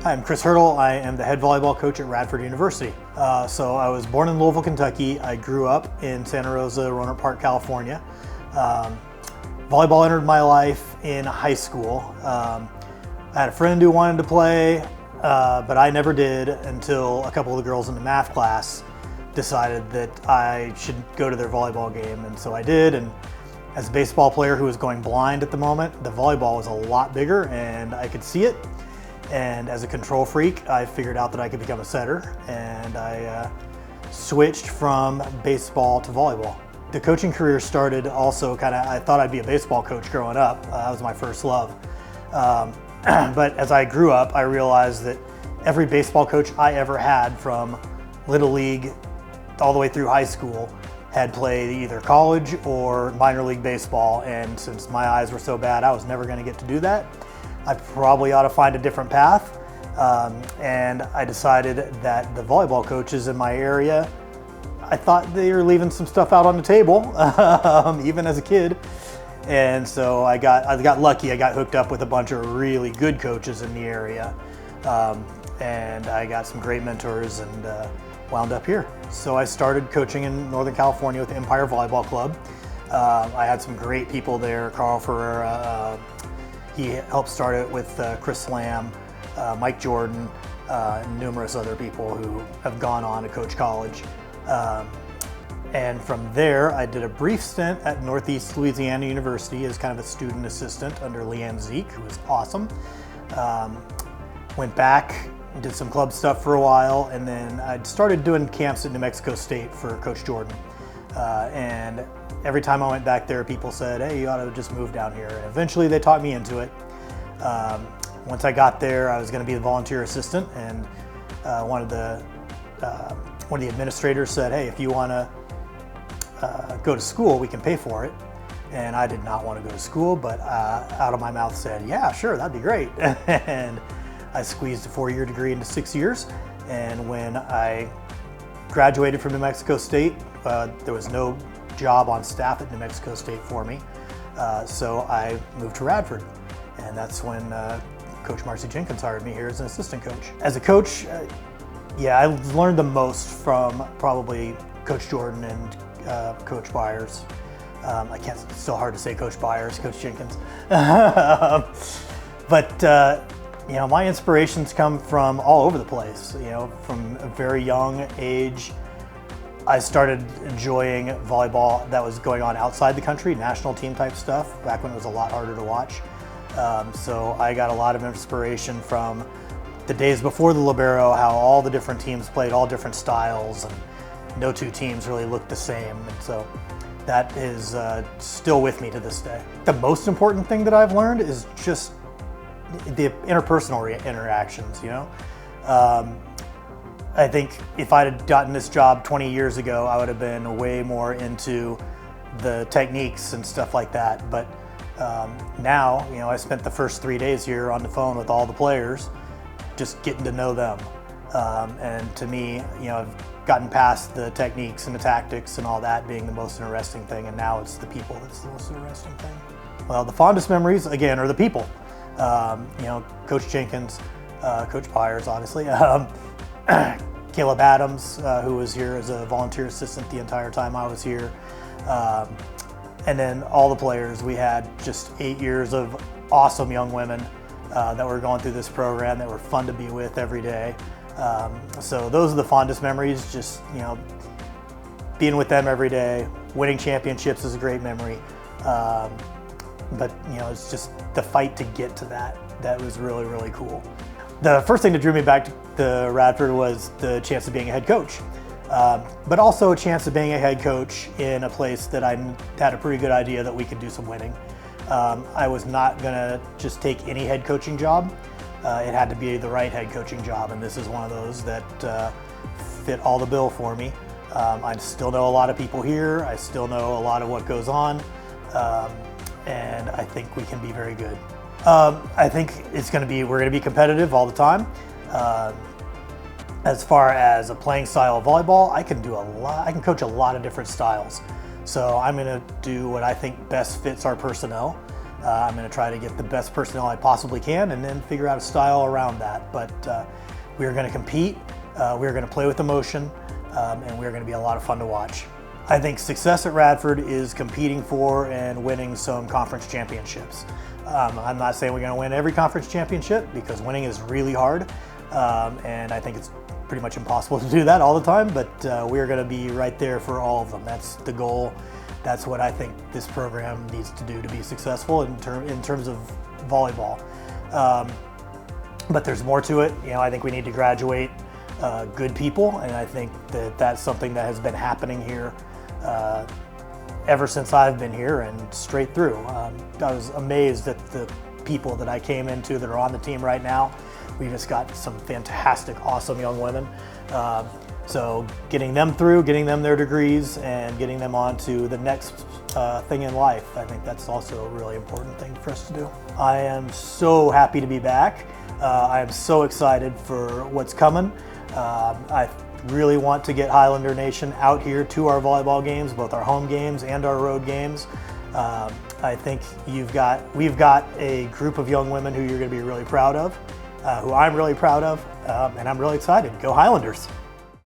Hi, I'm Chris Hertel. I am the head volleyball coach at Radford University. So I was born in Louisville, Kentucky. I grew up in Santa Rosa, Roanoke Park, California. Volleyball entered my life in high school. I had a friend who wanted to play, but I never did until a couple of the girls in the math class decided that I should go to their volleyball game, and so I did. And as a baseball player who was going blind at the moment, the volleyball was a lot bigger and I could see it. And as a control freak, I figured out that I could become a setter, and I switched from baseball to volleyball. The coaching career started also I thought I'd be a baseball coach growing up. That was my first love. But as I grew up, I realized that every baseball coach I ever had, from Little League all the way through high school, had played either college or minor league baseball. And since my eyes were so bad, I was never going to get to do that. I probably ought to find a different path. And I decided that the volleyball coaches in my area, I thought they were leaving some stuff out on the table, even as a kid. And so I got lucky. I got hooked up with a bunch of really good coaches in the area. And I got some great mentors and wound up here. So I started coaching in Northern California with the Empire Volleyball Club. I had some great people there. Carl Ferreira, he helped start it with Chris Lamb, Mike Jordan, and numerous other people who have gone on to coach college. And from there, I did a brief stint at Northeast Louisiana University as kind of a student assistant under Leanne Zeke, who was awesome. Went back, did some club stuff for a while, and then I started doing camps at New Mexico State for Coach Jordan. And every time I went back there, people said, hey, you ought to just move down here. And eventually they talked me into it. Once I got there, I was going to be the volunteer assistant, and one of the administrators said, hey, if you want to go to school, we can pay for it. And I did not want to go to school, but out of my mouth said, yeah, sure, that'd be great. And I squeezed a 4-year degree into 6 years. And when I graduated from New Mexico State, there was no job on staff at New Mexico State for me. So I moved to Radford. And that's when Coach Marcy Jenkins hired me here as an assistant coach. As a coach, yeah, I learned the most from probably Coach Jordan and Coach Byers. It's still hard to say Coach Byers, Coach Jenkins. But my inspirations come from all over the place. From a very young age, I started enjoying volleyball that was going on outside the country, national team type stuff, back when it was a lot harder to watch. So I got a lot of inspiration from the days before the libero, how all the different teams played all different styles, and no two teams really looked the same. And so that is still with me to this day. The most important thing that I've learned is just the interpersonal interactions. I think if I'd have gotten this job 20 years ago, I would have been way more into the techniques and stuff like that. But now, I spent the first 3 days here on the phone with all the players, just getting to know them. And to me, I've gotten past the techniques and the tactics and all that being the most interesting thing, and now it's the people that's the most interesting thing. Well, the fondest memories, again, are the people. Coach Jenkins, Coach Byers, obviously. Caleb Adams, who was here as a volunteer assistant the entire time I was here. And then all the players. We had just 8 years of awesome young women that were going through this program that were fun to be with every day. So those are the fondest memories, just, being with them every day. Winning championships is a great memory. But it's just the fight to get to that was really, really cool. The first thing that drew me back to Radford was the chance of being a head coach, but also a chance of being a head coach in a place that I had a pretty good idea that we could do some winning. I was not gonna just take any head coaching job. It had to be the right head coaching job, and this is one of those that fit all the bill for me. I still know a lot of people here. I still know a lot of what goes on, and I think we can be very good. I think we're gonna be competitive all the time. As far as a playing style of volleyball, I can coach a lot of different styles. So I'm gonna do what I think best fits our personnel. I'm going to try to get the best personnel I possibly can and then figure out a style around that. But we are going to compete, we are going to play with emotion, and we are going to be a lot of fun to watch. I think success at Radford is competing for and winning some conference championships. I'm not saying we're going to win every conference championship because winning is really hard, and I think it's pretty much impossible to do that all the time, but we're going to be right there for all of them. That's the goal. That's what I think this program needs to do to be successful in terms of volleyball. But there's more to it. You know, I think we need to graduate good people, and I think that that's something that has been happening here ever since I've been here and straight through. I was amazed at the people that I came into that are on the team right now. We just got some fantastic, awesome young women. So getting them through, getting them their degrees, and getting them on to the next thing in life, I think that's also a really important thing for us to do. I am so happy to be back. I am so excited for what's coming. I really want to get Highlander Nation out here to our volleyball games, both our home games and our road games. I think we've got a group of young women who you're going to be really proud of, who I'm really proud of, and I'm really excited. Go Highlanders!